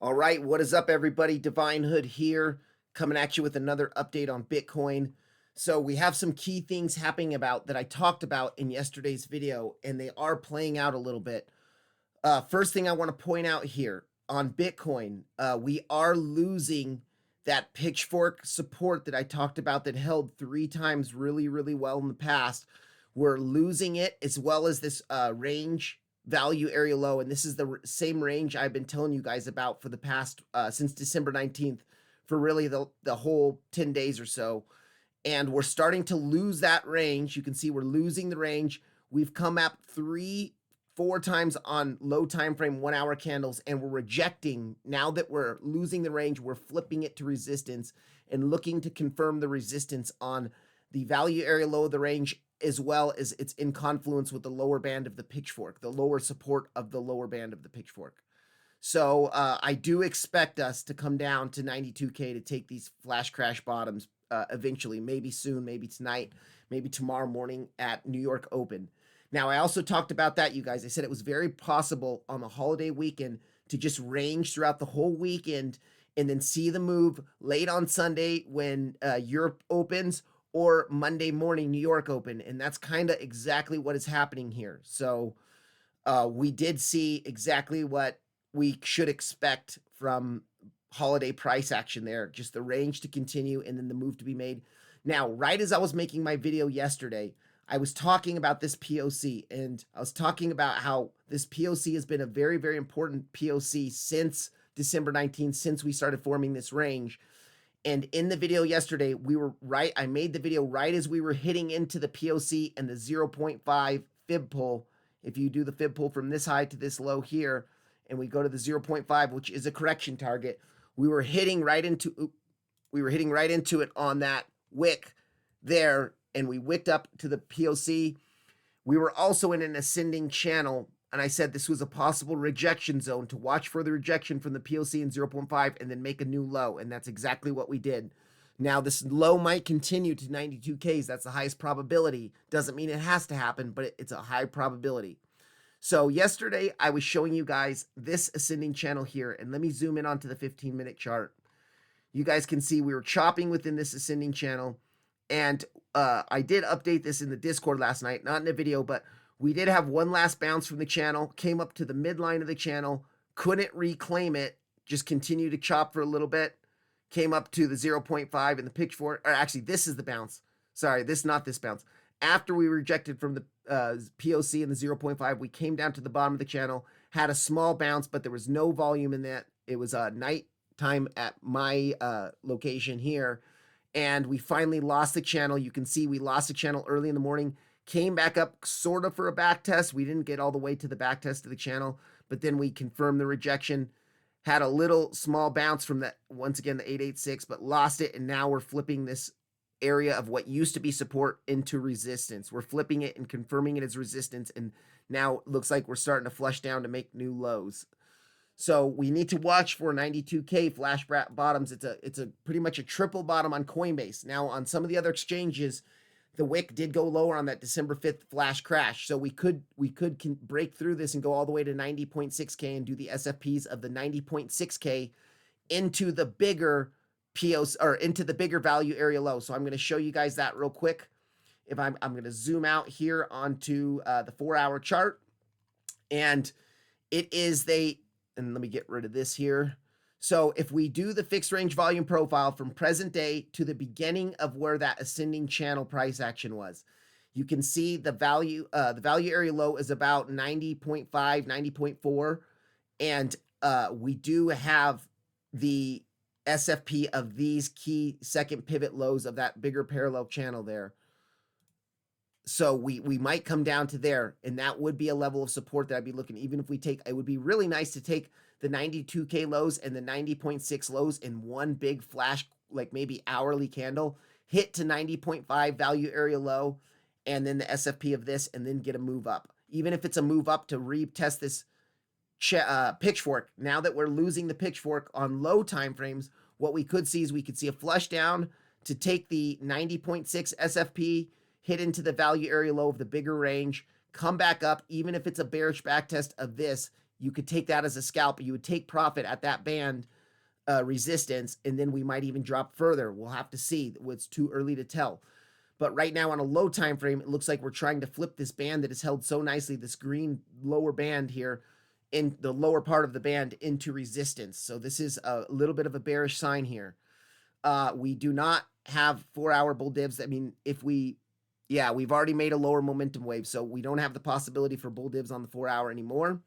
All right, what is up, everybody? Divine Hood here, coming at you with another update on Bitcoin. So we have some key things happening about that I talked about in yesterday's video, and they are playing out a little bit. First thing I want to point out here on Bitcoin, we are losing that pitchfork support that I talked about that held 3 times really, really well in the past. We're losing it, as well as this range value area low, and this is the same range I've been telling you guys about for the past since December 19th, for really the whole 10 days or so. And we're starting to lose that range. You can see we're losing the range. We've come up 4 times on low time frame 1 hour candles, and we're rejecting. Now that we're losing the range, we're flipping it to resistance and looking to confirm the resistance on the value area low of the range, as well as it's in confluence with the lower band of the pitchfork, the lower support of the lower band of the pitchfork. So I do expect us to come down to 92K to take these flash crash bottoms eventually, maybe soon, maybe tonight, maybe tomorrow morning at New York Open. Now, I also talked about that, you guys. I said it was very possible on the holiday weekend to just range throughout the whole weekend and then see the move late on Sunday when Europe opens, or Monday morning New York Open. And that's kind of exactly what is happening here. So we did see exactly what we should expect from holiday price action there, just the range to continue and then the move to be made. Now, right as I was making my video yesterday, I was talking about this POC, and I was talking about how this POC has been a very, very important POC since December 19th, since we started forming this range. And in the video yesterday, we were right. I made the video right as we were hitting into the POC and the 0.5 fib pull. If you do the fib pull from this high to this low here, and we go to the 0.5, which is a correction target, we were hitting right into it on that wick there, and we wicked up to the POC. We were also in an ascending channel, and I said this was a possible rejection zone to watch for the rejection from the POC in 0.5 and then make a new low, and that's exactly what we did. Now, this low might continue to 92Ks. That's the highest probability. Doesn't mean it has to happen, but it's a high probability. So yesterday, I was showing you guys this ascending channel here, and let me zoom in onto the 15-minute chart. You guys can see we were chopping within this ascending channel, and I did update this in the Discord last night, not in the video, but we did have one last bounce from the channel, came up to the midline of the channel, couldn't reclaim it, just continued to chop for a little bit, came up to the 0.5 and the pitchfork, or actually this is the bounce. Sorry, not this bounce. After we rejected from the POC and the 0.5, we came down to the bottom of the channel, had a small bounce, but there was no volume in that. It was night time at my location here, and we finally lost the channel. You can see we lost the channel early in the morning, came back up sort of for a back test. We didn't get all the way to the back test of the channel, but then we confirmed the rejection, had a little small bounce from that, once again, the 886, but lost it, and now we're flipping this area of what used to be support into resistance. We're flipping it and confirming it as resistance, and now it looks like we're starting to flush down to make new lows. So we need to watch for 92K flash bottoms. It's a pretty much a triple bottom on Coinbase. Now, on some of the other exchanges, the wick did go lower on that December 5th flash crash. So we could break through this and go all the way to 90.6K and do the SFPs of the 90.6K into the bigger POs, or into the bigger value area low. So I'm going to show you guys that real quick. If I'm going to zoom out here onto the 4-hour chart, and it is and let me get rid of this here. So if we do the fixed range volume profile from present day to the beginning of where that ascending channel price action was, you can see the value area low is about 90.5, 90.4, and we do have the SFP of these key second pivot lows of that bigger parallel channel there. So we might come down to there, and that would be a level of support that I'd be looking. Even if we take, it would be really nice to take the 92K lows and the 90.6 lows in one big flash, like maybe hourly candle, hit to 90.5 value area low, and then the SFP of this, and then get a move up. Even if it's a move up to retest this pitchfork. Now that we're losing the pitchfork on low time frames, what we could see is we could see a flush down to take the 90.6 SFP, hit into the value area low of the bigger range, come back up. Even if it's a bearish back test of this, you could take that as a scalp. You would take profit at that band resistance, and then we might even drop further. We'll have to see. It's too early to tell. But right now on a low time frame, it looks like we're trying to flip this band that is held so nicely, this green lower band here, in the lower part of the band into resistance. So this is a little bit of a bearish sign here. We do not have 4-hour bull divs. I mean, we've already made a lower momentum wave, so we don't have the possibility for bull divs on the 4-hour anymore.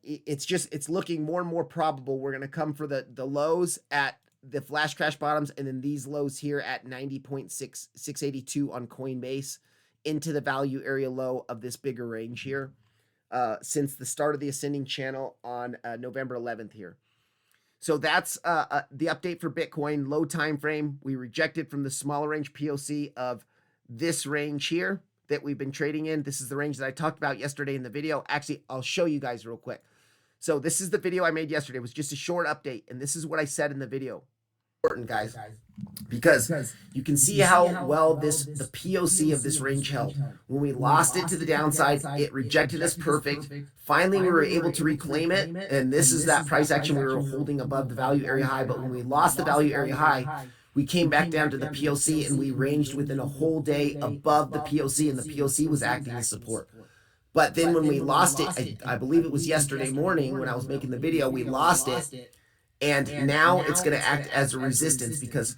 It's looking more and more probable we're going to come for the lows at the flash crash bottoms, and then these lows here at 90.682 on Coinbase into the value area low of this bigger range here since the start of the ascending channel on November 11th here. So that's the update for Bitcoin. Low time frame. We rejected from the smaller range POC of this range here that we've been trading in. This is the range that I talked about yesterday in the video. Actually, I'll show you guys real quick. So this is the video I made yesterday. It was just a short update, and this is what I said in the video. Important, guys, because you can see how well the POC of this range held. When we lost it to the downside, it rejected us perfect. Finally, we were able to reclaim it, and this is that price action we were holding above the value area high. But when we lost the value area high, we came back down to the POC, and we ranged within a whole day above the POC, and the POC was acting as support. But then when we lost it, I believe it was yesterday morning when I was making the video, we lost it. And now it's going to act as a resistance because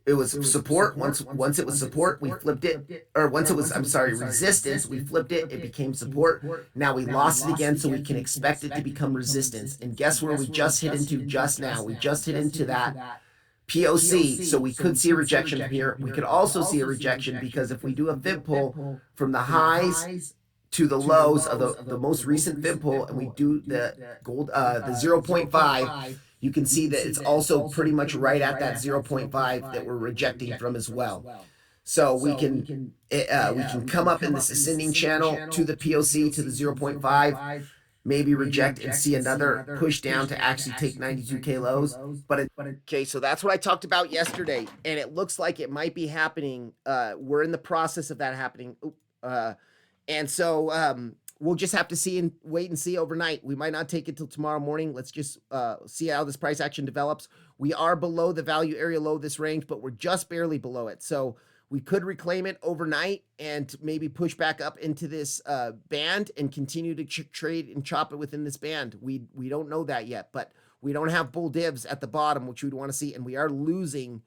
it was support. Once it was support, we flipped it. Or once it was, resistance, we flipped it. It became support. Now we lost it again, so we can expect it to become resistance. And guess where we just hit into just now? We just hit into that POC, so we could see a rejection from here. We could also see a rejection because if we do a fib pull from the highs to the lows of the most recent fib pull, and we do the 0.5, you can see that it's also pretty much right at that 0.5 that we're rejecting from as well. So we can come up in this ascending channel to the POC to the 0.5, maybe reject and see another push down to actually take 92K lows. Okay, so that's what I talked about yesterday, and it looks like it might be happening. We're in the process of that happening. And so we'll just have to wait and see overnight. We might not take it till tomorrow morning. Let's just see how this price action develops. We are below the value area low this range, but we're just barely below it. So we could reclaim it overnight and maybe push back up into this band and continue to trade and chop it within this band. We don't know that yet, but we don't have bull divs at the bottom, which we'd want to see. And we are losing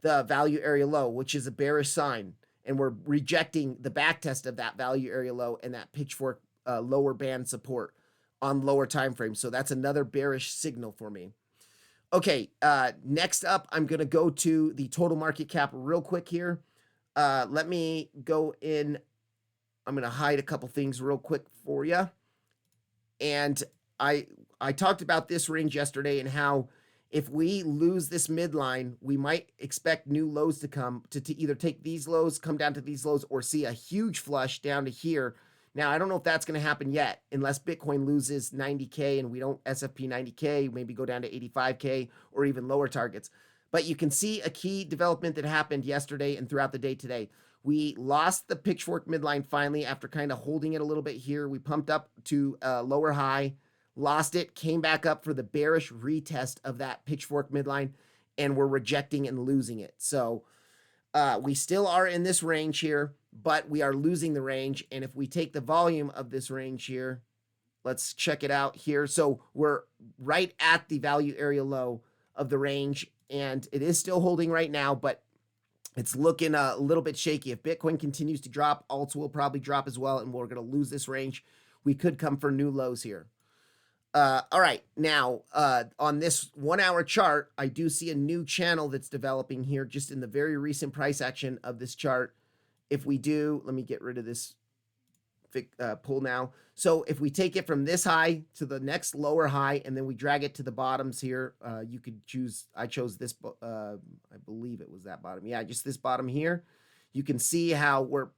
the value area low, which is a bearish sign. And we're rejecting the back test of that value area low and that pitchfork lower band support on lower time frames. So that's another bearish signal for me. Okay, next up, I'm going to go to the total market cap real quick here. Let me go in. I'm going to hide a couple things real quick for you. And I talked about this range yesterday and how if we lose this midline, we might expect new lows to come to either take these lows, come down to these lows, or see a huge flush down to here. Now, I don't know if that's going to happen yet, unless Bitcoin loses 90K and we don't SFP 90K, maybe go down to 85K or even lower targets. But you can see a key development that happened yesterday and throughout the day today. We lost the pitchfork midline finally after kind of holding it a little bit here. We pumped up to a lower high, lost it, came back up for the bearish retest of that pitchfork midline, and we're rejecting and losing it. So we still are in this range here, but we are losing the range. And if we take the volume of this range here, let's check it out here. So we're right at the value area low of the range, and it is still holding right now, but it's looking a little bit shaky. If Bitcoin continues to drop, alts will probably drop as well, and we're going to lose this range. We could come for new lows here. All right, now on this 1 hour chart, I do see a new channel that's developing here just in the very recent price action of this chart. If we do, let me get rid of this pull now. So if we take it from this high to the next lower high, and then we drag it to the bottoms here, you could choose, I chose this, I believe it was that bottom. Yeah, just this bottom here. You can see how we're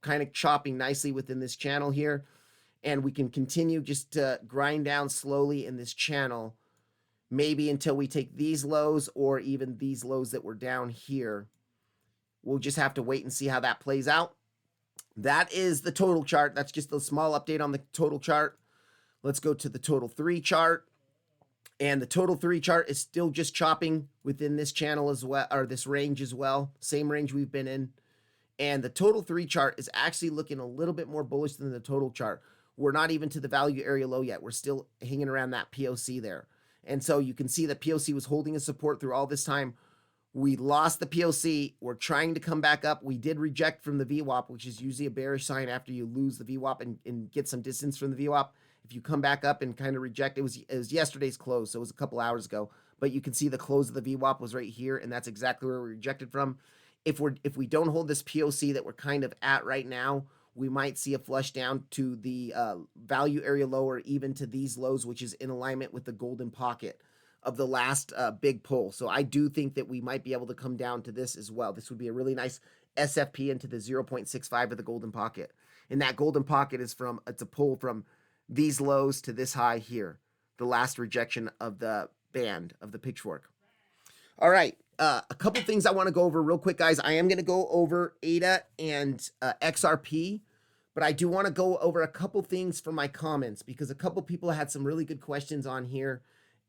kind of chopping nicely within this channel here. And we can continue just to grind down slowly in this channel, maybe until we take these lows or even these lows that were down here. We'll just have to wait and see how that plays out. That is the total chart. That's just a small update on the total chart. Let's go to the total 3 chart. And the total 3 chart is still just chopping within this channel as well, or this range as well. Same range we've been in. And the total 3 chart is actually looking a little bit more bullish than the total chart. We're not even to the value area low yet. We're still hanging around that POC there. And so you can see that POC was holding a support through all this time. We lost the POC. We're trying to come back up. We did reject from the VWAP, which is usually a bearish sign after you lose the VWAP and get some distance from the VWAP. If you come back up and kind of reject, it was yesterday's close, so it was a couple hours ago. But you can see the close of the VWAP was right here, and that's exactly where we rejected from. If we don't hold this POC that we're kind of at right now, we might see a flush down to the value area low, or even to these lows, which is in alignment with the golden pocket of the last big pull. So I do think that we might be able to come down to this as well. This would be a really nice SFP into the 0.65 of the golden pocket. And that golden pocket is it's a pull from these lows to this high here, the last rejection of the band of the pitchfork. All right, a couple things I want to go over real quick, guys. I am going to go over ADA and XRP, but I do want to go over a couple things from my comments, because a couple people had some really good questions on here,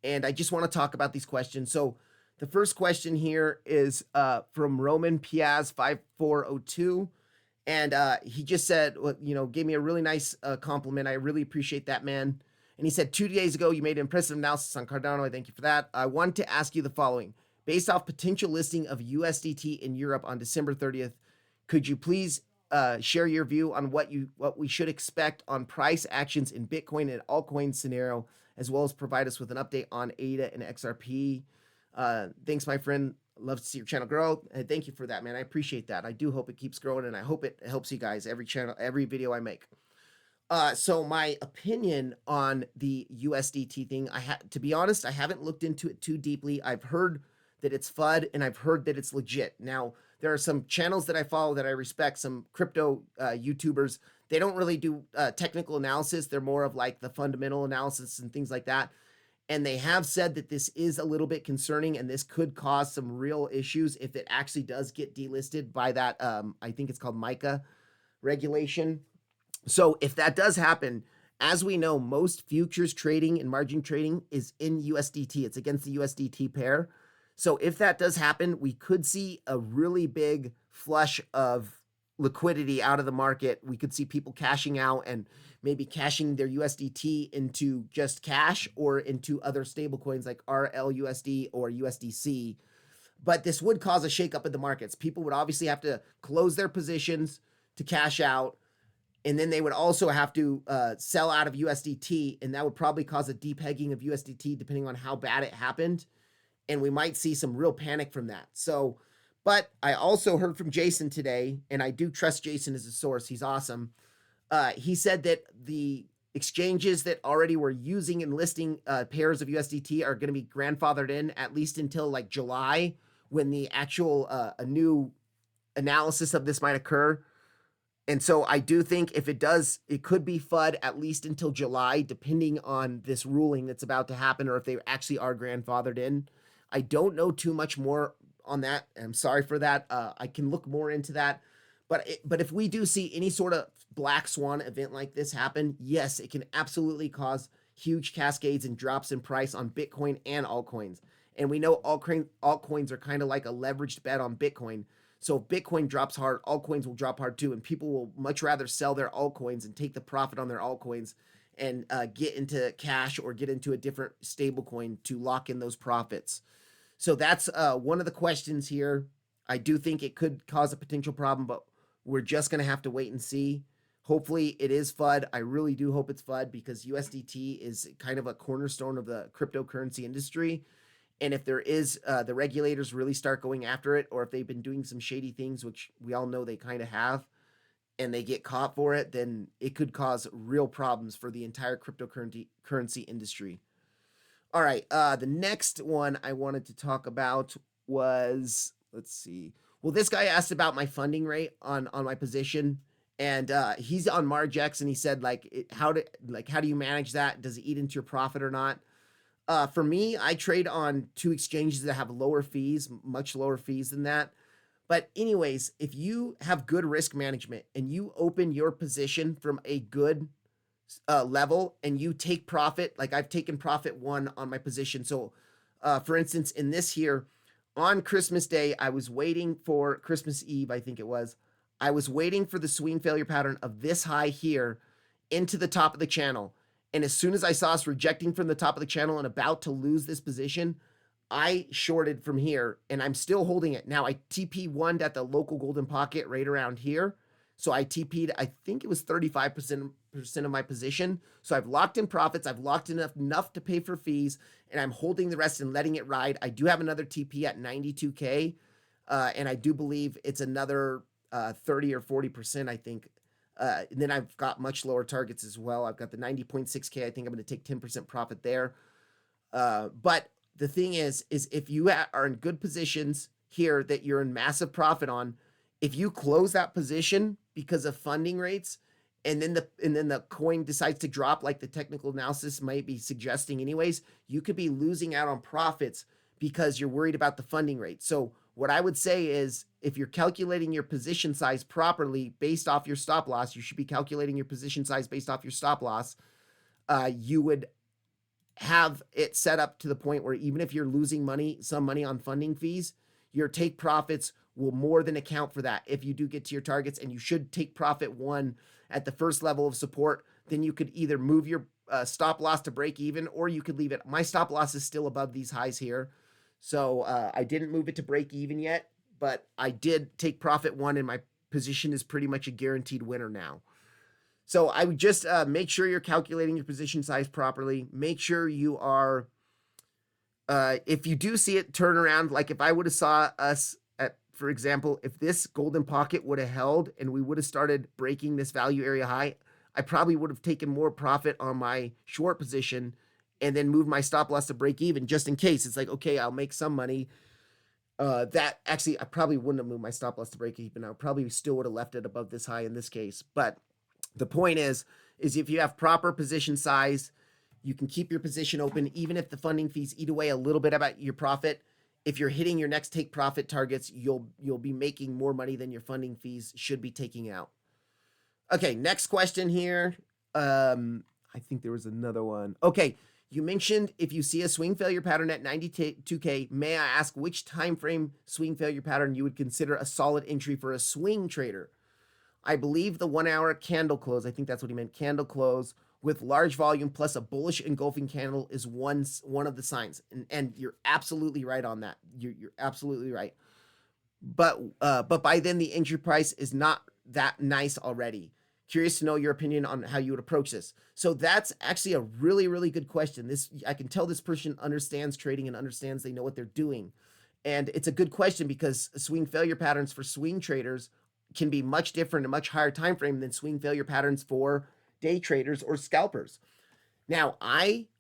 and I just want to talk about these questions. So the first question here is from Roman Piaz 5402. And he just said, well, gave me a really nice compliment. I really appreciate that, man. And he said, 2 days ago, you made an impressive analysis on Cardano. I thank you for that. I want to ask you the following. Based off potential listing of USDT in Europe on December 30th, could you please share your view on what we should expect on price actions in Bitcoin and altcoin scenario, as well as provide us with an update on ADA and XRP? Thanks, my friend. Love to see your channel grow. And thank you for that, man. I appreciate that. I do hope it keeps growing, and I hope it helps you guys every video I make. So my opinion on the USDT thing, to be honest, I haven't looked into it too deeply. I've heard that it's FUD, and I've heard that it's legit. Now, there are some channels that I follow that I respect, some crypto YouTubers. They don't really do technical analysis. They're more of like the fundamental analysis and things like that. And they have said that this is a little bit concerning, and this could cause some real issues if it actually does get delisted by that, I think it's called MiCA regulation. So if that does happen, as we know, most futures trading and margin trading is in USDT. It's against the USDT pair. So if that does happen, we could see a really big flush of liquidity out of the market. We could see people cashing out and maybe cashing their USDT into just cash or into other stable coins like RLUSD or USDC. But this would cause a shakeup in the markets. People would obviously have to close their positions to cash out, and then they would also have to sell out of USDT, and that would probably cause a depegging of USDT depending on how bad it happened. And we might see some real panic from that. So, but I also heard from Jason today, and I do trust Jason as a source. He's awesome. He said that the exchanges that already were using and listing pairs of USDT are going to be grandfathered in at least until like July, when the actual a new analysis of this might occur. And so I do think if it does, it could be FUD at least until July, depending on this ruling that's about to happen, or if they actually are grandfathered in. I don't know too much more on that. I'm sorry for that. I can look more into that. But if we do see any sort of black swan event like this happen, yes, it can absolutely cause huge cascades and drops in price on Bitcoin and altcoins. And we know altcoins are kind of like a leveraged bet on Bitcoin. So if Bitcoin drops hard, altcoins will drop hard too. And people will much rather sell their altcoins and take the profit on their altcoins and get into cash or get into a different stable coin to lock in those profits. So that's one of the questions here. I do think it could cause a potential problem, but we're just going to have to wait and see. Hopefully it is FUD. I really do hope it's FUD, because USDT is kind of a cornerstone of the cryptocurrency industry. And if there is, the regulators really start going after it, or if they've been doing some shady things, which we all know they kind of have, and they get caught for it, then it could cause real problems for the entire cryptocurrency industry. All right, the next one I wanted to talk about was, let's see. Well, this guy asked about my funding rate on my position, and he's on Margex, and he said how do you manage that? Does it eat into your profit or not? For me, I trade on 2 exchanges that have lower fees, much lower fees than that. But anyways, if you have good risk management and you open your position from a good level and you take profit, like I've taken profit 1 on my position. So for instance, in this here, on Christmas Day, I was waiting for Christmas Eve, I think it was. I was waiting for the swing failure pattern of this high here into the top of the channel. And as soon as I saw us rejecting from the top of the channel and about to lose this position, I shorted from here and I'm still holding it. Now I TP1'd at the local golden pocket right around here. So I TP'd, I think it was 35% of my position. So I've locked in profits. I've locked in enough to pay for fees, and I'm holding the rest and letting it ride. I do have another TP at 92K, and I do believe it's another 30 or 40%, I think. And then I've got much lower targets as well. I've got the 90.6K. I think I'm going to take 10% profit there. But the thing is if you are in good positions here that you're in massive profit on, if you close that position because of funding rates, and then the coin decides to drop like the technical analysis might be suggesting anyways, you could be losing out on profits because you're worried about the funding rate. So what I would say is if you're calculating your position size properly based off your stop loss, you should be calculating your position size based off your stop loss. You would have it set up to the point where even if you're losing some money on funding fees, your take profits will more than account for that if you do get to your targets. And you should take profit 1 at the first level of support. Then you could either move your stop loss to break even, or you could leave it. My stop loss is still above these highs here. So I didn't move it to break even yet, but I did take profit 1, and my position is pretty much a guaranteed winner now. So I would just make sure you're calculating your position size properly. Make sure you are, if you do see it turn around, like if I would have saw us at, for example, if this golden pocket would have held and we would have started breaking this value area high, I probably would have taken more profit on my short position and then moved my stop loss to break even just in case. It's like, okay, I'll make some money. That actually, I probably wouldn't have moved my stop loss to break even. I probably still would have left it above this high in this case. But the point is if you have proper position size, you can keep your position open, even if the funding fees eat away a little bit about your profit. If you're hitting your next take profit targets, you'll be making more money than your funding fees should be taking out. Okay, next question here. I think there was another one. Okay, you mentioned if you see a swing failure pattern at 92K, may I ask which time frame swing failure pattern you would consider a solid entry for a swing trader? I believe the 1 hour candle close, I think that's what he meant, candle close with large volume plus a bullish engulfing candle is one of the signs. And you're absolutely right on that. You're absolutely right. But by then the entry price is not that nice already. Curious to know your opinion on how you would approach this. So that's actually a really, really good question. I can tell this person understands trading and understands they know what they're doing. And it's a good question because swing failure patterns for swing traders can be much different, a much higher time frame than swing failure patterns for day traders or scalpers. Now,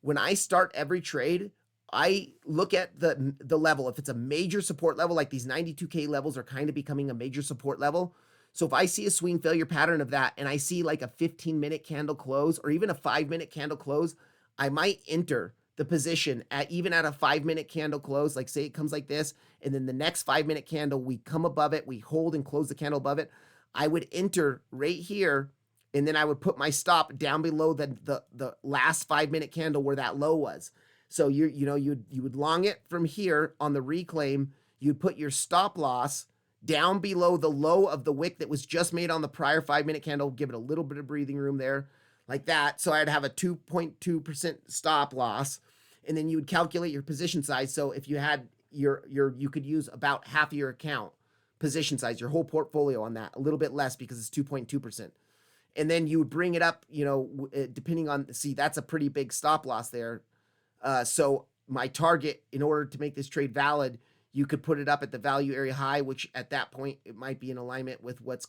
when I start every trade, I look at the level. If it's a major support level, like these 92K levels are kind of becoming a major support level. So if I see a swing failure pattern of that and I see like a 15-minute candle close or even a 5-minute candle close, I might enter the position even at a 5-minute candle close. Like say it comes like this, and then the next 5-minute candle, we come above it, we hold and close the candle above it. I would enter right here, and then I would put my stop down below the last 5-minute candle where that low was. So you would long it from here on the reclaim. You'd put your stop loss down below the low of the wick that was just made on the prior 5-minute candle, give it a little bit of breathing room there, like that. So I'd have a 2.2% stop loss, and then you would calculate your position size. So if you had you could use about half of your account position size, your whole portfolio on that, a little bit less because it's 2.2%. And then you would bring it up, depending on, see, that's a pretty big stop loss there. So my target, in order to make this trade valid, you could put it up at the value area high, which at that point, it might be in alignment with what's,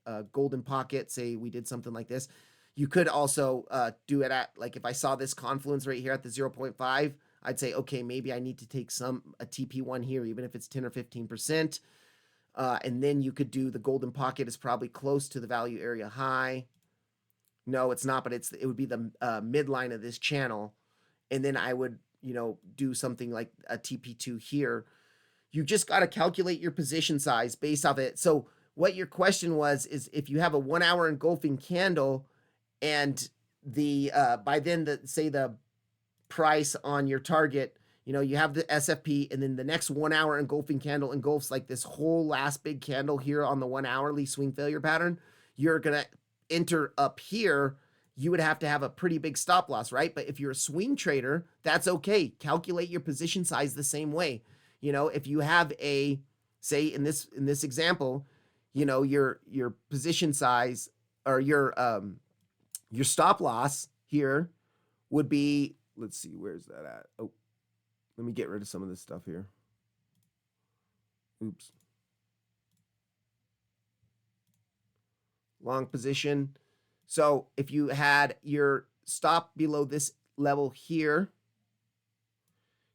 a golden pocket. Say we did something like this. You could also do it at, like if I saw this confluence right here at the 0.5, I'd say, okay, maybe I need to take a TP1 here, even if it's 10 or 15%. And then you could do the golden pocket is probably close to the value area high. No, it's not, but it would be the midline of this channel. And then I would, do something like a TP2 here. You just got to calculate your position size based off it. So what your question was is if you have a 1 hour engulfing candle and the by then the say the price on your target, you know, you have the SFP, and then the next 1 hour engulfing candle engulfs like this whole last big candle here on the 1 hourly swing failure pattern. You're gonna enter up here. You would have to have a pretty big stop loss, right? But if you're a swing trader, that's okay. Calculate your position size the same way. You know, if you have a, say in this example, you know, your position size or your stop loss here would be, let's see, where's that at? Oh, let me get rid of some of this stuff here. Oops. Long position. So if you had your stop below this level here,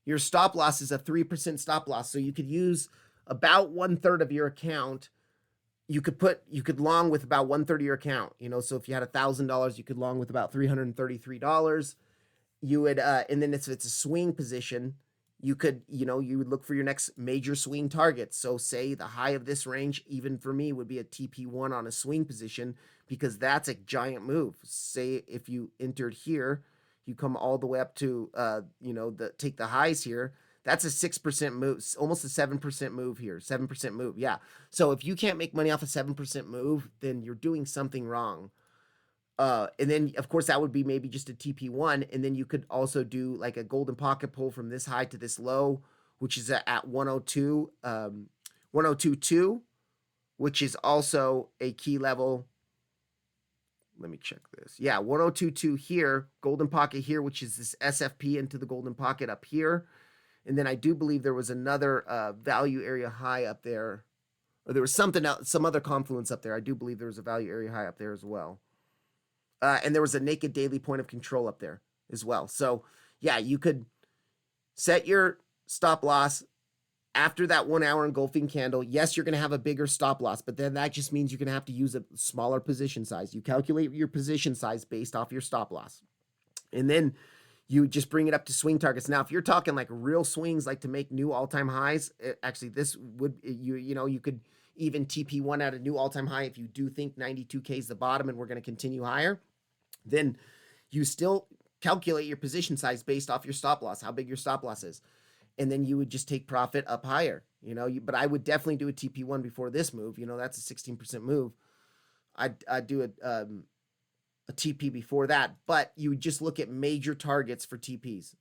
your stop loss is a 3% stop loss. So you could use about 1/3 of your account. You could long with about 1/3 of your account, you know. So if you had $1,000, you could long with about $333. You would, and then if it's a swing position, you could, you know, you would look for your next major swing target. So say the high of this range, even for me, would be a TP1 on a swing position, because that's a giant move. Say if you entered here, you come all the way up to, you know, take the highs here. That's a 6% move, almost a 7% move here, 7% move. Yeah. So if you can't make money off a 7% move, then you're doing something wrong. And then of course that would be maybe just a TP1, and then you could also do like a golden pocket pull from this high to this low, which is at 102, 1022, which is also a key level. Let me check this. Yeah, 1022 here, golden pocket here, which is this SFP into the golden pocket up here. And then I do believe there was another value area high up there, or there was something else, some other confluence up there. I do believe there was a value area high up there as well. And there was a naked daily point of control up there as well. So yeah, you could set your stop loss after that 1 hour engulfing candle. Yes, you're going to have a bigger stop loss, but then that just means you're going to have to use a smaller position size. You calculate your position size based off your stop loss. And then you just bring it up to swing targets. Now, if you're talking like real swings, like to make new all-time highs, actually this would, you know, you could even TP1 at a new all-time high if you do think 92K is the bottom and we're going to continue higher. Then you still calculate your position size based off your stop loss, how big your stop loss is. And then you would just take profit up higher, you know. But I would definitely do a TP1 before this move. You know, that's a 16% move. I'd do a TP before that, but you would just look at major targets for TPs.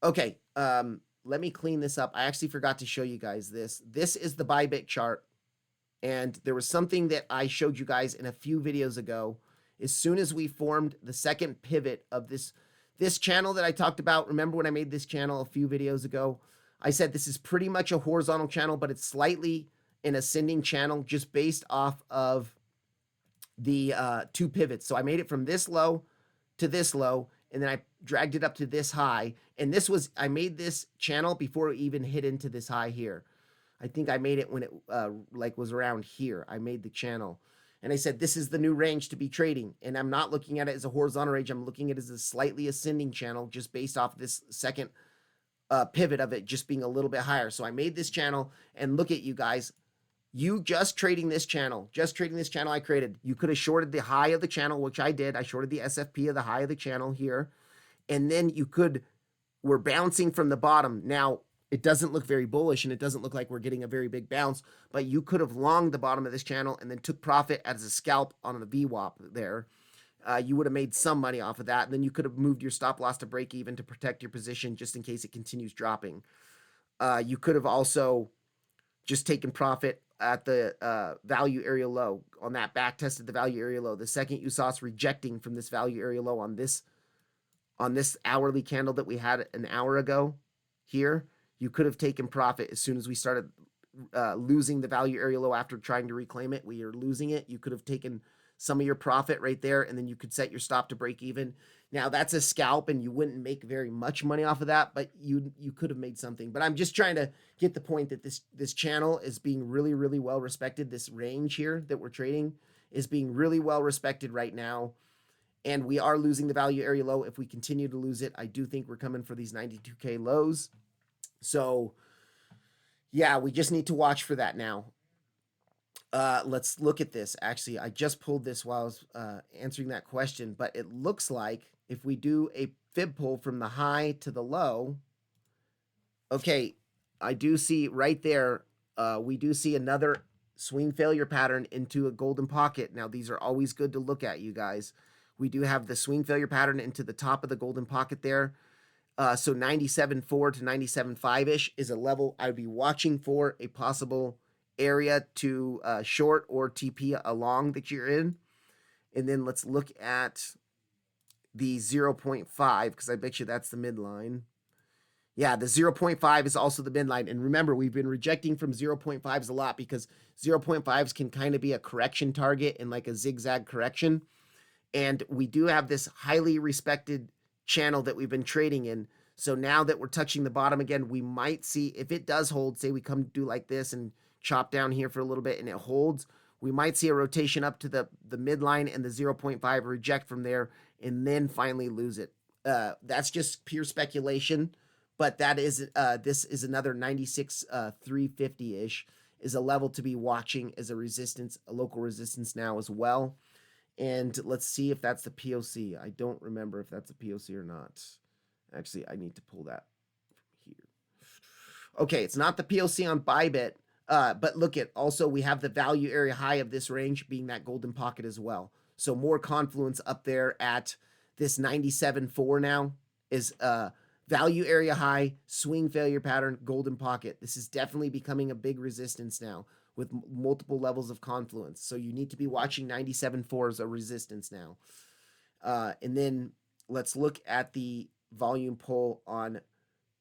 Okay, let me clean this up. I actually forgot to show you guys this. This is the Bybit chart, and there was something that I showed you guys in a few videos ago. As soon as we formed the second pivot of this channel that I talked about, remember when I made this channel a few videos ago, I said this is pretty much a horizontal channel, but it's slightly an ascending channel just based off of the two pivots. So I made it from this low to this low, and then I dragged it up to this high. And this was, I made this channel before it even hit into this high here. I think I made it when it like was around here. I made the channel. And I said, this is the new range to be trading. And I'm not looking at it as a horizontal range. I'm looking at it as a slightly ascending channel just based off this second pivot of it just being a little bit higher. So I made this channel, and look at you guys. You just trading this channel, I created. You could have shorted the high of the channel, which I did. I shorted the SFP of the high of the channel here. And then you could, we're bouncing from the bottom. Now, it doesn't look very bullish, and it doesn't look like we're getting a very big bounce, but you could have longed the bottom of this channel and then took profit as a scalp on the VWAP there. You would have made some money off of that. And then you could have moved your stop loss to break even to protect your position just in case it continues dropping. You could have also just taken profit at the value area low on that back test of the value area low. The second you saw us rejecting from this value area low on this hourly candle that we had an hour ago here, you could have taken profit as soon as we started losing the value area low after trying to reclaim it. We are losing it. You could have taken some of your profit right there, and then you could set your stop to break even. Now that's a scalp, and you wouldn't make very much money off of that, but you could have made something. But I'm just trying to get the point that this channel is being really, really well respected. This range here that we're trading is being really well respected right now. And we are losing the value area low. If we continue to lose it, I do think we're coming for these 92K lows. So yeah, we just need to watch for that now. Let's look at this. Actually, I just pulled this while I was answering that question, but it looks like if we do a fib pull from the high to the low, okay, I do see right there, we do see another swing failure pattern into a golden pocket. Now, these are always good to look at, you guys. We do have the swing failure pattern into the top of the golden pocket there. So 97.4 to 97.5-ish is a level I would be watching for a possible area to short or TP along that you're in. And then let's look at the 0.5, because I bet you that's the midline. Yeah, the 0.5 is also the midline. And remember, we've been rejecting from 0.5s a lot because 0.5s can kind of be a correction target in like a zigzag correction. And we do have this highly respected channel that we've been trading in. So now that we're touching the bottom again, we might see if it does hold, say we come do like this and chop down here for a little bit and it holds, we might see a rotation up to the midline and the 0.5 reject from there and then finally lose it. That's just pure speculation, but that is this is another 96 350-ish is a level to be watching as a resistance, a local resistance now as well. And let's see if that's the POC. I don't remember if that's a POC or not. Actually, I need to pull that from here. Okay, it's not the POC on Bybit, but look at also we have the value area high of this range being that golden pocket as well. So more confluence up there at this 97.4 now is value area high, swing failure pattern, golden pocket. This is definitely becoming a big resistance now with multiple levels of confluence. So you need to be watching 97.4 as a resistance now. And then let's look at the volume pull on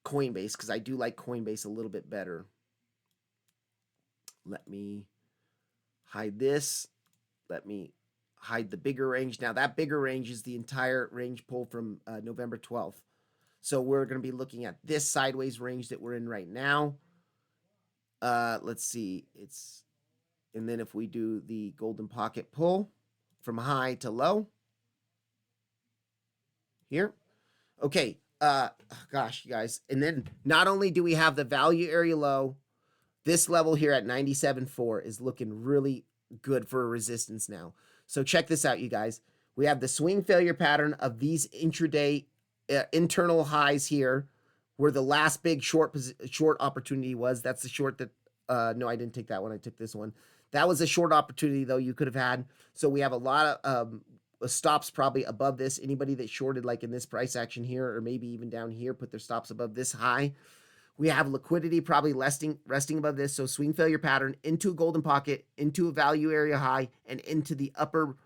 Coinbase, because I do like Coinbase a little bit better. Let me hide this. Let me hide the bigger range. Now that bigger range is the entire range pull from November 12th. So we're going to be looking at this sideways range that we're in right now. Let's see. And then if we do the golden pocket pull from high to low here. Okay. Gosh, you guys. And then not only do we have the value area low, this level here at 97.4 is looking really good for a resistance now. So check this out, you guys. We have the swing failure pattern of these intraday internal highs here, where the last big short opportunity was. That's the short that, no, I didn't take that one. I took this one. That was a short opportunity, though, you could have had. So we have a lot of stops probably above this. Anybody that shorted like in this price action here, or maybe even down here, put their stops above this high. We have liquidity probably resting above this. So swing failure pattern into a golden pocket, into a value area high, and into the upper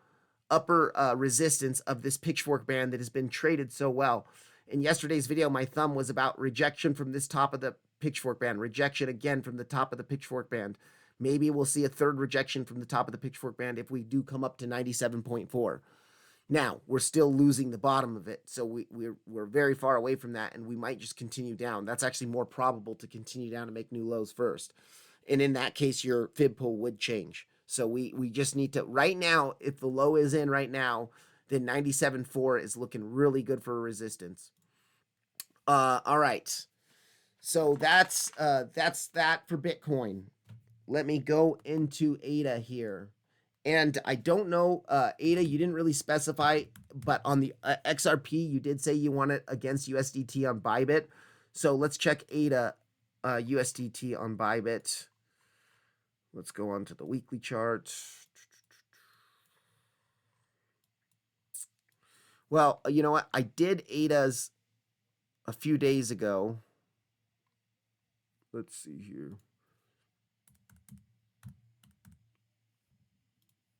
resistance of this pitchfork band that has been traded so well. In yesterday's video, my thumb was about rejection from this top of the pitchfork band, rejection again from the top of the pitchfork band. Maybe we'll see a third rejection from the top of the pitchfork band if we do come up to 97.4. Now, we're still losing the bottom of it, so we're very far away from that, and we might just continue down. That's actually more probable to continue down and make new lows first. And in that case, your fib pull would change. So we just need to, right now, if the low is in right now, then 97.4 is looking really good for a resistance. All right. So that's that for Bitcoin. Let me go into ADA here. And I don't know, ADA, you didn't really specify, but on the XRP, you did say you want it against USDT on Bybit. So let's check ADA USDT on Bybit. Let's go on to the weekly chart. Well, you know what? I did ADA's a few days ago. Let's see here.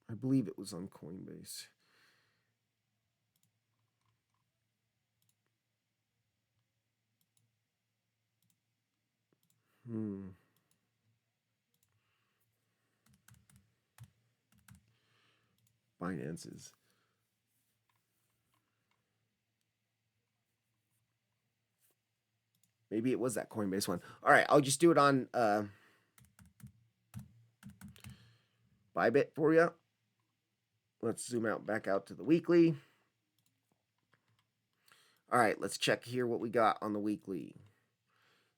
I believe it was on Coinbase. Finances. Maybe it was that Coinbase one. All right, I'll just do it on Bybit for you. Let's zoom out back out to the weekly. All right, let's check here what we got on the weekly.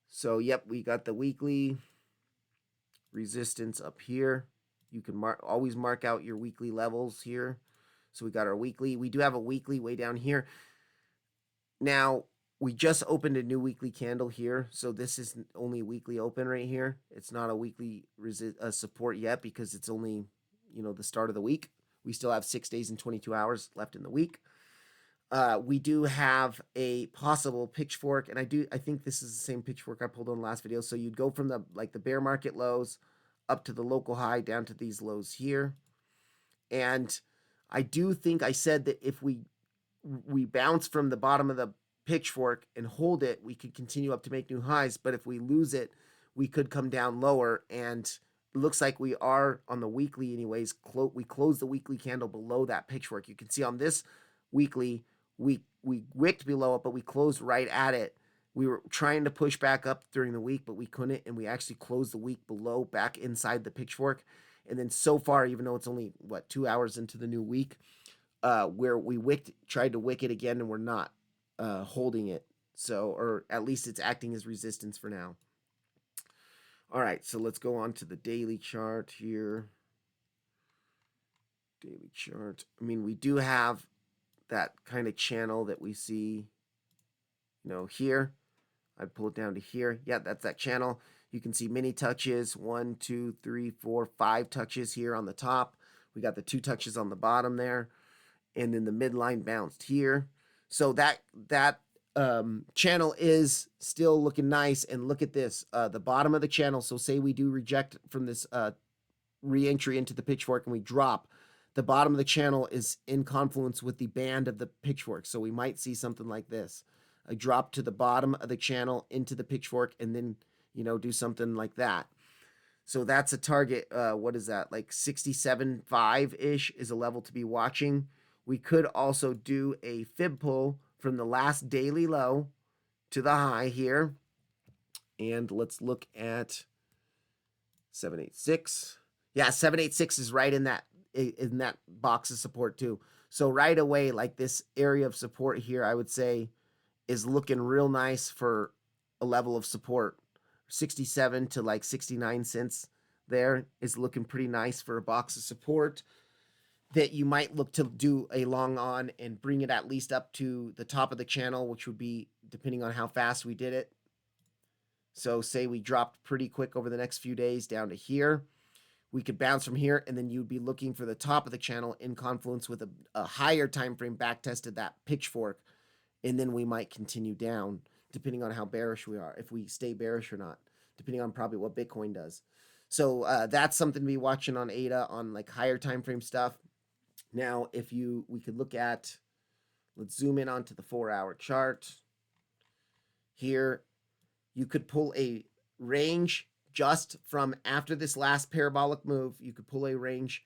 So, yep, we got the weekly resistance up here. You can always mark out your weekly levels here. So we got our weekly. We do have a weekly way down here. Now, we just opened a new weekly candle here. So this is only weekly open right here. It's not a weekly support yet because it's only, the start of the week. We still have 6 days and 22 hours left in the week. We do have a possible pitchfork, and I think this is the same pitchfork I pulled on the last video. So you'd go from the bear market lows up to the local high down to these lows here. And I do think I said that if we bounce from the bottom of the pitchfork and hold it, we could continue up to make new highs. But if we lose it, we could come down lower. And it looks like we are on the weekly anyways. We closed the weekly candle below that pitchfork. You can see on this weekly, we wicked below it, but we closed right at it. We were trying to push back up during the week, but we couldn't, and we actually closed the week below, back inside the pitchfork. And then so far, even though it's only 2 hours into the new week, where we tried to wick it again, and we're not holding it. So, or at least it's acting as resistance for now. All right, so let's go on to the daily chart here. Daily chart. I mean, we do have that kind of channel that we see, here. I'd pull it down to here. Yeah, that's that channel. You can see many touches, 1, 2, 3, 4, 5 touches here on the top. We got the 2 touches on the bottom there, and then the midline bounced here. So that channel is still looking nice. And look at this, the bottom of the channel. So say we do reject from this re-entry into the pitchfork and we drop. The bottom of the channel is in confluence with the band of the pitchfork. So we might see something like this. A drop to the bottom of the channel into the pitchfork and then, do something like that. So that's a target. What is that? Like 67.5-ish is a level to be watching. We could also do a fib pull from the last daily low to the high here. And let's look at 786. Yeah, 786 is right in that box of support too. So right away, like this area of support here, I would say is looking real nice for a level of support. 67 to like 69 cents there is looking pretty nice for a box of support that you might look to do a long on and bring it at least up to the top of the channel, which would be depending on how fast we did it. So say we dropped pretty quick over the next few days down to here. We could bounce from here, and then you'd be looking for the top of the channel in confluence with a higher time frame back tested that pitchfork, and then we might continue down depending on how bearish we are, if we stay bearish or not, depending on probably what Bitcoin does. So that's something to be watching on ADA on like higher time frame stuff. Now, we could look at, let's zoom in onto the 4-hour chart. Here, you could pull a range just from after this last parabolic move. You could pull a range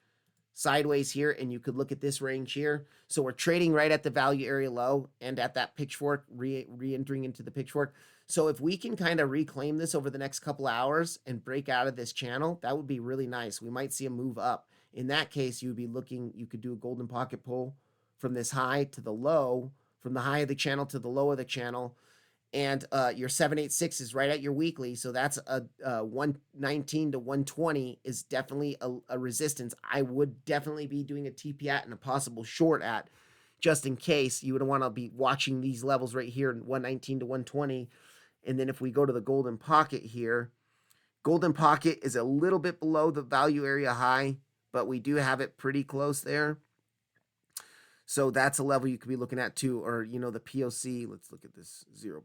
sideways here, and you could look at this range here. So we're trading right at the value area low and at that pitchfork, re-entering into the pitchfork. So if we can kind of reclaim this over the next couple hours and break out of this channel, that would be really nice. We might see a move up. In that case, you could do a golden pocket pull from this high to the low, from the high of the channel to the low of the channel. And your 786 is right at your weekly. So that's a 119 to 120 is definitely a resistance. I would definitely be doing a TP at and a possible short at, just in case. You would want to be watching these levels right here, 119 to 120. And then if we go to the golden pocket here, golden pocket is a little bit below the value area high, but we do have it pretty close there. So that's a level you could be looking at too, or, the POC. Let's look at this 0.5.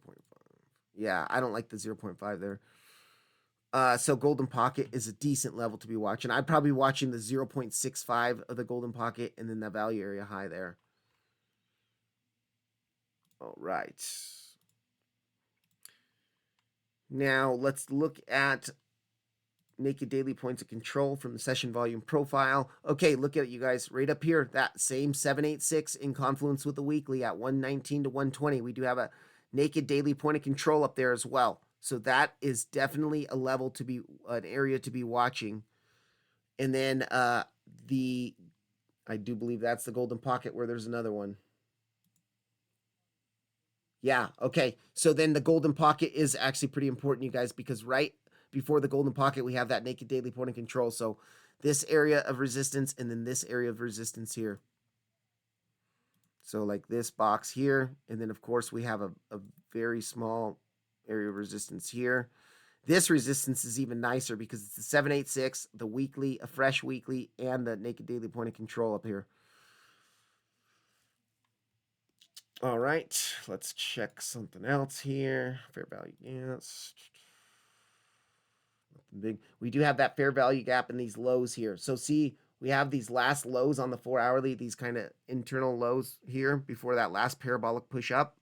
Yeah, I don't like the 0.5 there. So golden pocket is a decent level to be watching. I'd probably be watching the 0.65 of the golden pocket and then the value area high there. All right. Now let's look at naked daily points of control from the session volume profile. Okay, look at it, you guys, right up here, that same 786 in confluence with the weekly at 119 to 120. We do have a naked daily point of control up there as well. So that is definitely a level to be, an area to be watching. And then I do believe that's the golden pocket where there's another one. Yeah, okay. So then the golden pocket is actually pretty important, you guys, because right before the golden pocket, we have that naked daily point of control. So this area of resistance, and then this area of resistance here. So like this box here, and then of course we have a very small area of resistance here. This resistance is even nicer because it's the 786, the weekly, a fresh weekly, and the naked daily point of control up here. All right, let's check something else here. Fair value gaps. Nothing big. We do have that fair value gap in these lows here. So see, we have these last lows on the 4 hourly, these kind of internal lows here before that last parabolic push up.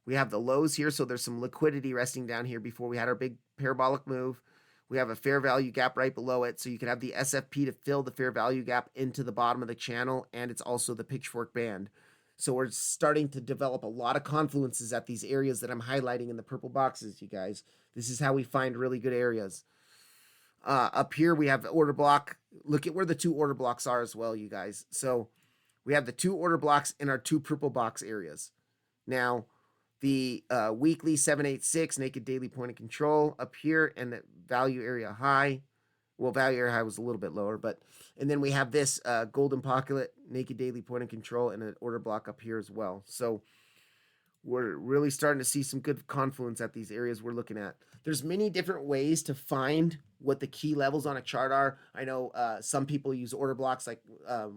We have the lows here, so there's some liquidity resting down here before we had our big parabolic move. We have a fair value gap right below it, so you can have the SFP to fill the fair value gap into the bottom of the channel, and it's also the pitchfork band. So we're starting to develop a lot of confluences at these areas that I'm highlighting in the purple boxes, you guys. This is how we find really good areas. Up here, we have the order block. Look at where the 2 order blocks are as well, you guys. So we have the 2 order blocks in our 2 purple box areas. Now, the weekly 786 naked daily point of control up here, and the value area high. Well, value area high was a little bit lower, but and then we have this golden pocket naked daily point of control and an order block up here as well. So we're really starting to see some good confluence at these areas we're looking at. There's many different ways to find what the key levels on a chart are. I know some people use order blocks, like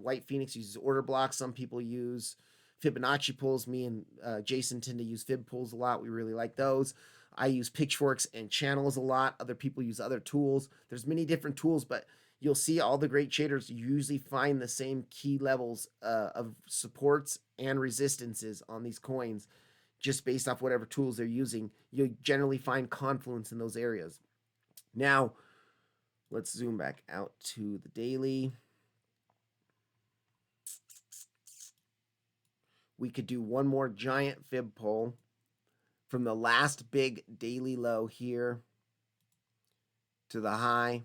White Phoenix uses order blocks. Some people use Fibonacci pulls. Me and Jason tend to use fib pulls a lot. We really like those. I use pitchforks and channels a lot. Other people use other tools. There's many different tools, but you'll see all the great traders usually find the same key levels of supports and resistances on these coins just based off whatever tools they're using. You generally find confluence in those areas. Now, let's zoom back out to the daily. We could do one more giant fib pull from the last big daily low here to the high.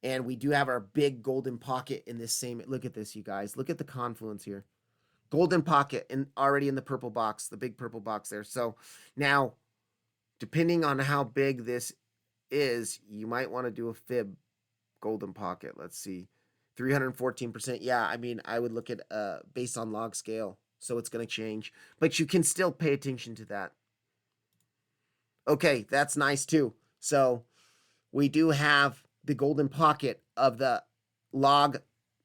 And we do have our big golden pocket in this same, look at this, you guys. Look at the confluence here. Golden pocket and already in the purple box, the big purple box there. So now, depending on how big this is, you might want to do a fib golden pocket. Let's see. 314%. Yeah, I mean, I would look at based on log scale. So it's going to change. But you can still pay attention to that. Okay, that's nice too. So we do have the golden pocket of the log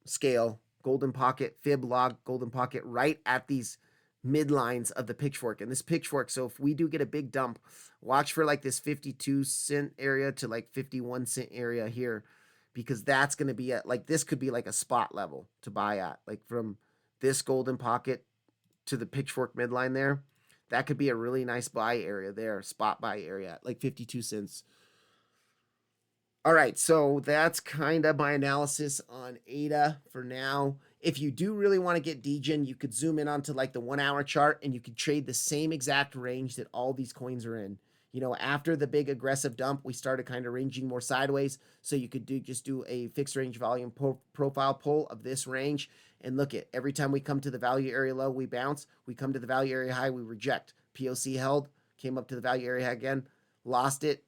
scale, golden pocket, fib log, golden pocket right at these midlines of the pitchfork. And this pitchfork, so if we do get a big dump, watch for like this 52-cent area to like 51-cent area here, because that's going to be at like, this could be like a spot level to buy at, like from this golden pocket to the pitchfork midline there. That could be a really nice buy area there, spot buy area, like 52 cents. All right, so that's kind of my analysis on ADA for now. If you do really want to get degen, you could zoom in onto like the 1 hour chart and you could trade the same exact range that all these coins are in. You know, after the big aggressive dump, we started kind of ranging more sideways. So you could just do a fixed range volume profile pull of this range. And look at every time we come to the value area low, we bounce. We come to the value area high, we reject. POC held, came up to the value area high again, lost it,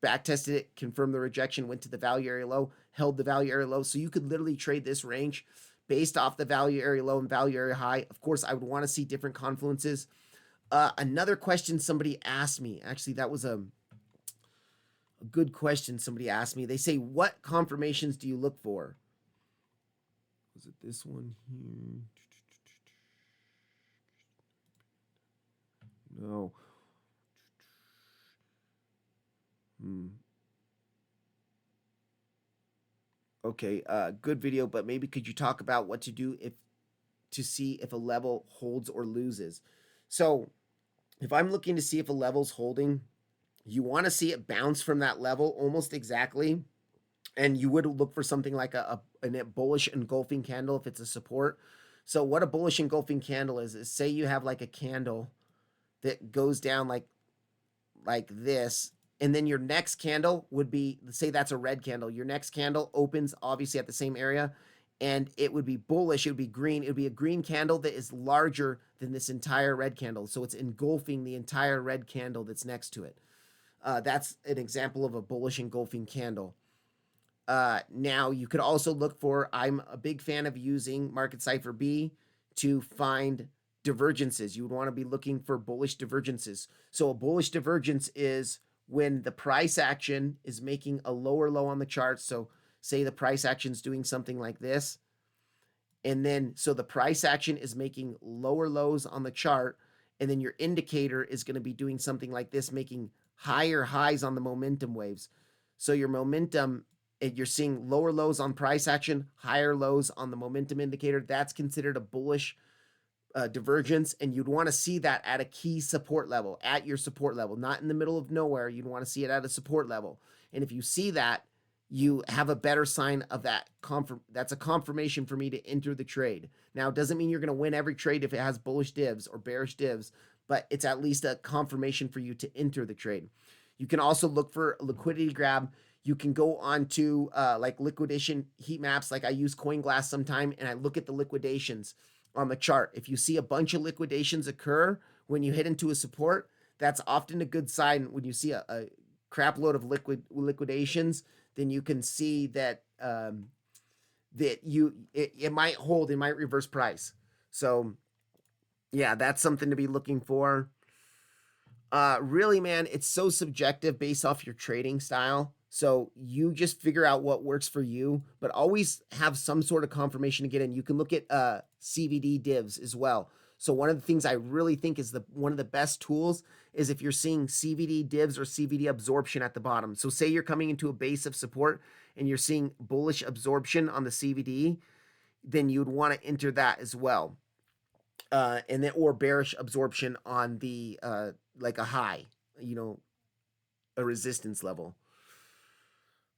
back tested it, confirmed the rejection, went to the value area low, held the value area low. So you could literally trade this range based off the value area low and value area high. Of course, I would want to see different confluences. Another question somebody asked me, actually, that was a good question somebody asked me. They say, what confirmations do you look for? Was it this one here? No. Okay, good video, but maybe could you talk about what to do to see if a level holds or loses? So if I'm looking to see if a level's holding, you want to see it bounce from that level almost exactly. And you would look for something like a bullish engulfing candle if it's a support. So what a bullish engulfing candle is say you have like a candle that goes down like this, and then your next candle would be, say that's a red candle. Your next candle opens obviously at the same area, and it would be bullish. It would be green. It would be a green candle that is larger than this entire red candle. So it's engulfing the entire red candle that's next to it. That's an example of a bullish engulfing candle. Now you could also look for, I'm a big fan of using Market Cipher B to find divergences. You would want to be looking for bullish divergences. So a bullish divergence is when the price action is making a lower low on the chart. So say the price action is doing something like this. And then, so the price action is making lower lows on the chart. And then your indicator is going to be doing something like this, making higher highs on the momentum waves. So your momentum, you're seeing lower lows on price action, higher lows on the momentum indicator. That's considered a bullish divergence, and you'd want to see that at a key support level, at your support level, not in the middle of nowhere. You'd want to see it at a support level. And if you see that, you have a better sign of that. That's a confirmation for me to enter the trade. Now, it doesn't mean you're going to win every trade if it has bullish divs or bearish divs, but it's at least a confirmation for you to enter the trade. You can also look for a liquidity grab. You can go on to like liquidation heat maps. Like I use CoinGlass sometime, and I look at the liquidations on the chart. If you see a bunch of liquidations occur when you hit into a support, that's often a good sign. When you see a crap load of liquidations, then you can see that it might hold, it might reverse price. So yeah, that's something to be looking for. Really, man, it's so subjective based off your trading style. So you just figure out what works for you, but always have some sort of confirmation to get in. You can look at CVD divs as well. So one of the things I really think is one of the best tools is if you're seeing CVD divs or CVD absorption at the bottom. So say you're coming into a base of support and you're seeing bullish absorption on the CVD, then you'd want to enter that as well. And then or bearish absorption on the like a high, a resistance level.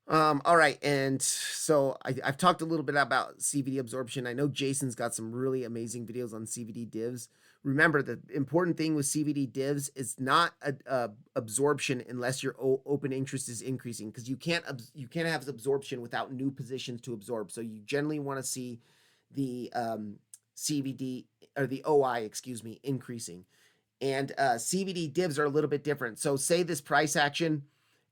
All right, and so I've talked a little bit about CVD absorption. I know Jason's got some really amazing videos on CVD divs. Remember, the important thing with CVD divs is not absorption unless your open interest is increasing, because you can't have absorption without new positions to absorb. So you generally want to see the CVD or the OI, excuse me, increasing. And CVD divs are a little bit different. So say this price action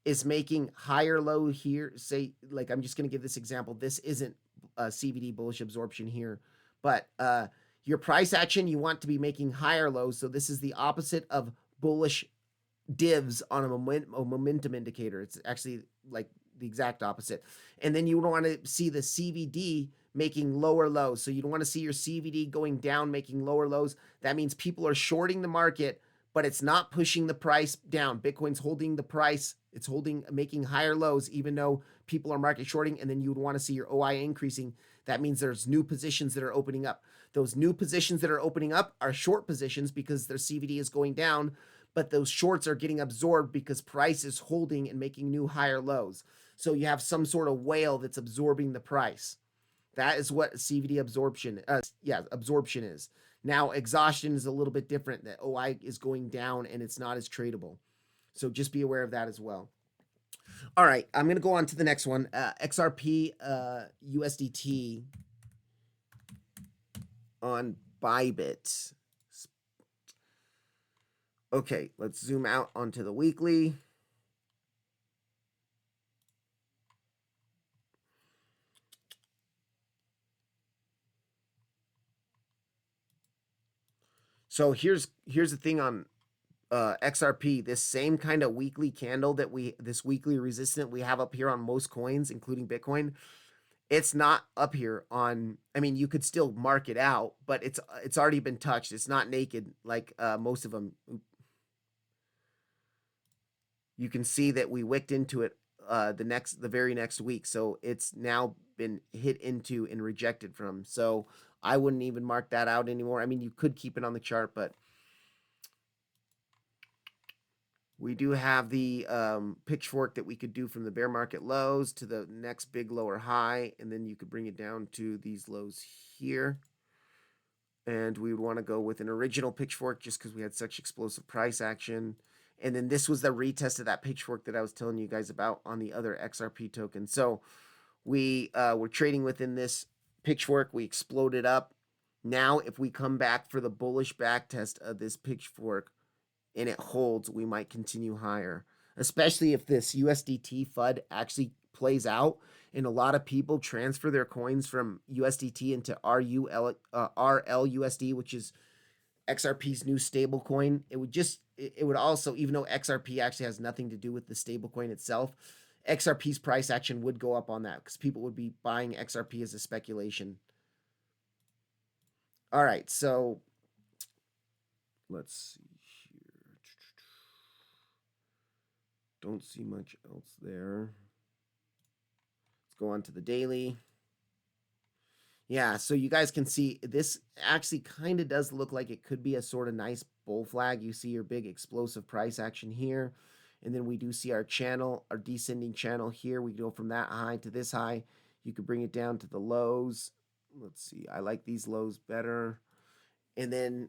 is making higher low here. Say, like, I'm just going to give this example. This isn't CVD bullish absorption here, but your price action, you want to be making higher lows. So this is the opposite of bullish divs on a momentum indicator. It's actually like the exact opposite. And then you want to see the CVD making lower lows. So you don't want to see your CVD going down, making lower lows. That means people are shorting the market, but it's not pushing the price down. Bitcoin's holding the price. It's making higher lows, even though people are market shorting. And then you would want to see your OI increasing. That means there's new positions that are opening up. Those new positions that are opening up are short positions because their CVD is going down, but those shorts are getting absorbed because price is holding and making new higher lows. So you have some sort of whale that's absorbing the price. That is what CVD absorption is. Now, exhaustion is a little bit different. That OI is going down and it's not as tradable. So just be aware of that as well. All right, I'm going to go on to the next one. XRP USDT on Bybit. Okay, let's zoom out onto the weekly. So here's the thing on XRP. This same kind of weekly candle this weekly resistance we have up here on most coins, including Bitcoin, it's not up here on. I mean, you could still mark it out, but it's already been touched. It's not naked like most of them. You can see that we wicked into it the very next week, so it's now been hit into and rejected from. So I wouldn't even mark that out anymore. I mean, you could keep it on the chart, but we do have the pitchfork that we could do from the bear market lows to the next big lower high, and then you could bring it down to these lows here. And we would want to go with an original pitchfork just because we had such explosive price action. And then this was the retest of that pitchfork that I was telling you guys about on the other XRP token. So we were trading within this pitchfork. We exploded up. Now, if we come back for the bullish back test of this pitchfork and it holds, we might continue higher, especially if this USDT FUD actually plays out and a lot of people transfer their coins from USDT into RLUSD, which is XRP's new stable coin, it would also, even though XRP actually has nothing to do with the stable coin itself, XRP's price action would go up on that because people would be buying XRP as a speculation. All right, so let's see here. Don't see much else there. Let's go on to the daily. Yeah, so you guys can see this actually kind of does look like it could be a sort of nice bull flag. You see your big explosive price action here. And then we do see our channel, our descending channel here. We go from that high to this high. You could bring it down to the lows. Let's see. I like these lows better. And then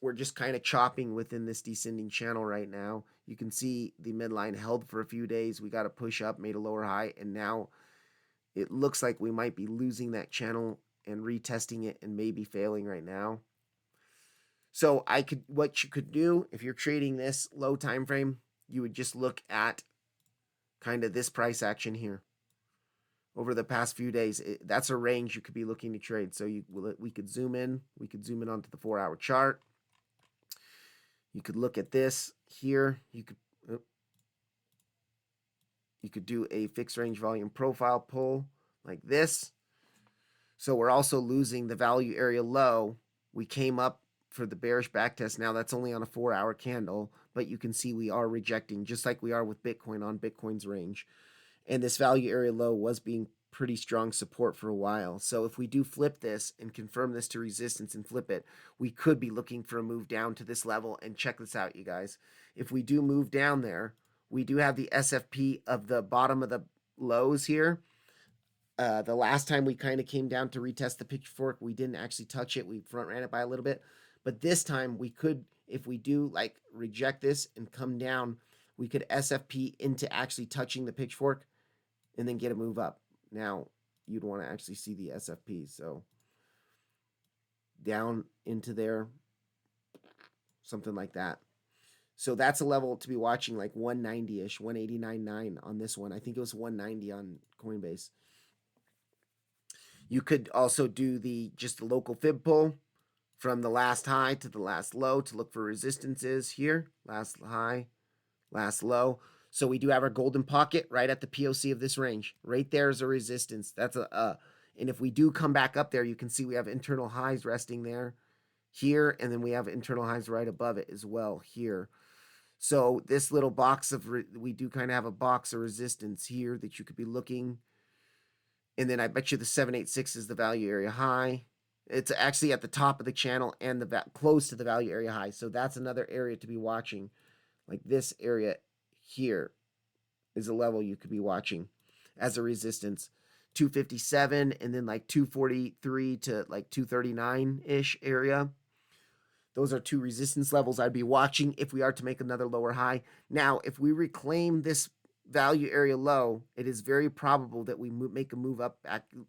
we're just kind of chopping within this descending channel right now. You can see the midline held for a few days. We got a push up, made a lower high, and now it looks like we might be losing that channel and retesting it and maybe failing right now. So what you could do if you're trading this low time frame, you would just look at kind of this price action here over the past few days. That's a range you could be looking to trade. So we could zoom in. We could zoom in onto the 4-hour chart. You could look at this here. You could do a fixed range volume profile pull like this. So we're also losing the value area low. We came up for the bearish backtest. Now that's only on a 4-hour candle, but you can see we are rejecting just like we are with Bitcoin on Bitcoin's range. And this value area low was being pretty strong support for a while. So if we do flip this and confirm this to resistance and flip it, we could be looking for a move down to this level. And check this out, you guys. If we do move down there, we do have the SFP of the bottom of the lows here. The last time we kind of came down to retest the pitchfork, we didn't actually touch it. We front ran it by a little bit. But this time we could, if we do like reject this and come down, we could SFP into actually touching the pitchfork and then get a move up. Now, you'd want to actually see the SFP. So down into there, something like that. So that's a level to be watching, like 190-ish, 189.9 on this one. I think it was 190 on Coinbase. You could also do just the local fib pull from the last high to the last low to look for resistances here. Last high, last low. So we do have our golden pocket right at the POC of this range. Right there is a resistance. That's and if we do come back up there, you can see we have internal highs resting there, here, and then we have internal highs right above it as well here. So this little box we do kind of have a box of resistance here that you could be looking. And then I bet you the 786 is the value area high. It's actually at the top of the channel and close to the value area high. So that's another area to be watching. Like this area here is a level you could be watching as a resistance. 257 and then like 243 to like 239-ish area. Those are two resistance levels I'd be watching if we are to make another lower high. Now, if we reclaim this value area low, it is very probable that we make a move up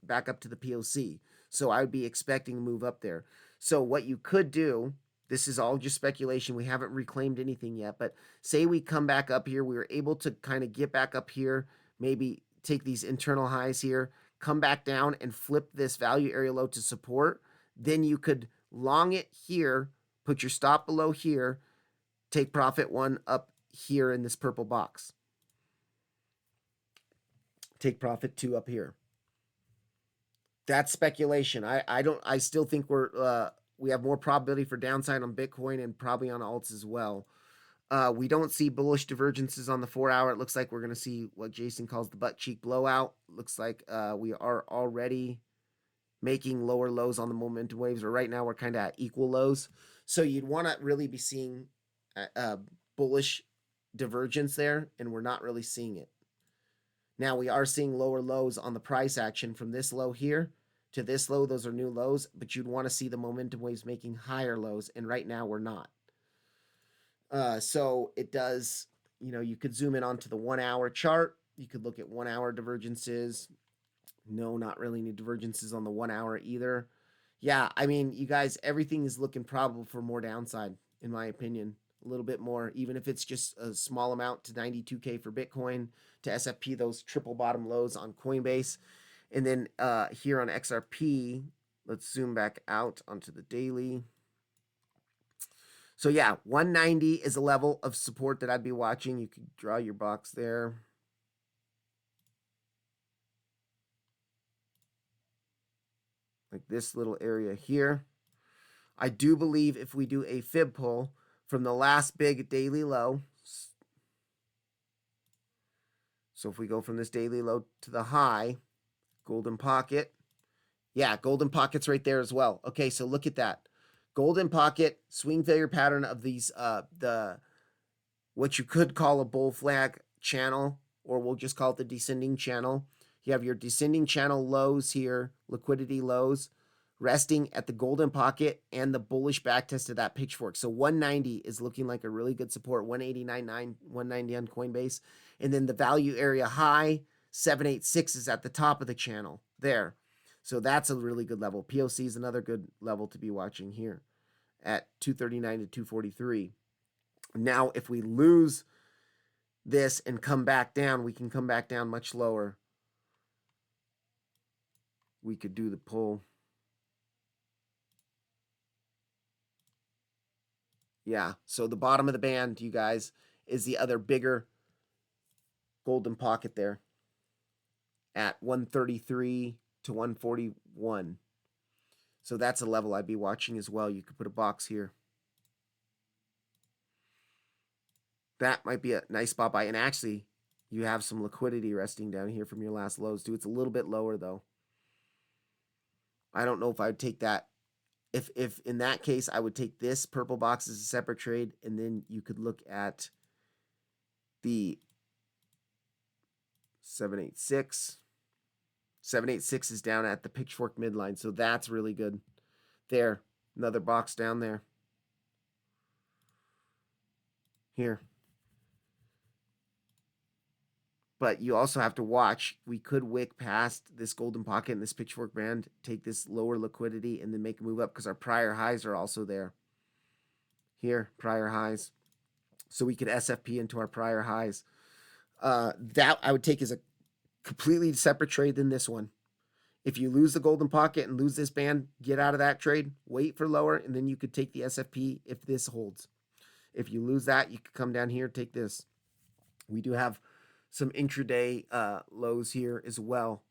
back up to the POC. So I would be expecting a move up there. So what you could do, this is all just speculation. We haven't reclaimed anything yet, but say we come back up here. We were able to kind of get back up here, maybe take these internal highs here, come back down and flip this value area low to support. Then you could long it here, put your stop below here, take profit one up here in this purple box. Take profit two up here. That's speculation. I still think we have more probability for downside on Bitcoin and probably on alts as well. We don't see bullish divergences on the 4-hour. It looks like we're going to see what Jason calls the butt cheek blowout. Looks like we are already making lower lows on the momentum waves, or right now we're kind of at equal lows. So you'd want to really be seeing a bullish divergence there, and we're not really seeing it. Now we are seeing lower lows on the price action from this low here to this low. Those are new lows, but you'd want to see the momentum waves making higher lows, and right now we're not. So it does, you could zoom in onto the 1-hour chart. You could look at 1-hour divergences. No, not really any divergences on the 1-hour either. Yeah, I mean, you guys, everything is looking probable for more downside, in my opinion. a little bit more, even if it's just a small amount to 92K for Bitcoin, to SFP those triple bottom lows on Coinbase. And then here on XRP, let's zoom back out onto the daily. So yeah, 190 is a level of support that I'd be watching. You could draw your box there. Like this little area here. I do believe if we do a fib pull from the last big daily low, so if we go from this daily low to the high, golden pocket, yeah, golden pocket's right there as well. Okay, so look at that. Golden pocket, swing failure pattern of these, the what you could call a bull flag channel, or we'll just call it the descending channel. You have your descending channel lows here, liquidity lows, resting at the golden pocket and the bullish backtest of that pitchfork. So 190 is looking like a really good support, 189.9, 190 on Coinbase. And then the value area high, 786 is at the top of the channel there. So that's a really good level. POC is another good level to be watching here at 239 to 243. Now, if we lose this and come back down, we can come back down much lower. We could do the pull. Yeah, so the bottom of the band, you guys, is the other bigger golden pocket there at 133 to 141. So that's a level I'd be watching as well. You could put a box here. That might be a nice spot buy. And actually, you have some liquidity resting down here from your last lows too. It's a little bit lower though. I don't know if I would take that. If in that case, I would take this purple box as a separate trade, and then you could look at the 786. 786 is down at the pitchfork midline, so that's really good. There, another box down there. Here. But you also have to watch. We could wick past this golden pocket and this pitchfork band, take this lower liquidity, and then make a move up because our prior highs are also there. Here, prior highs. So we could SFP into our prior highs. That I would take as a completely separate trade than this one. If you lose the golden pocket and lose this band, get out of that trade, wait for lower, and then you could take the SFP if this holds. If you lose that, you could come down here, take this. We do have some intraday lows here as well.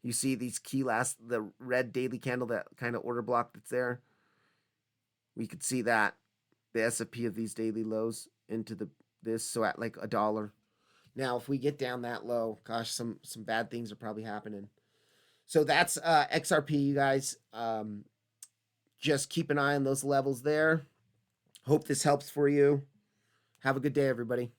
You see these key last, the red daily candle, that kind of order block that's there. We could see that, the SFP of these daily lows into this, so at like $1. Now, if we get down that low, gosh, some bad things are probably happening. So that's XRP, you guys. Just keep an eye on those levels there. Hope this helps for you. Have a good day, everybody.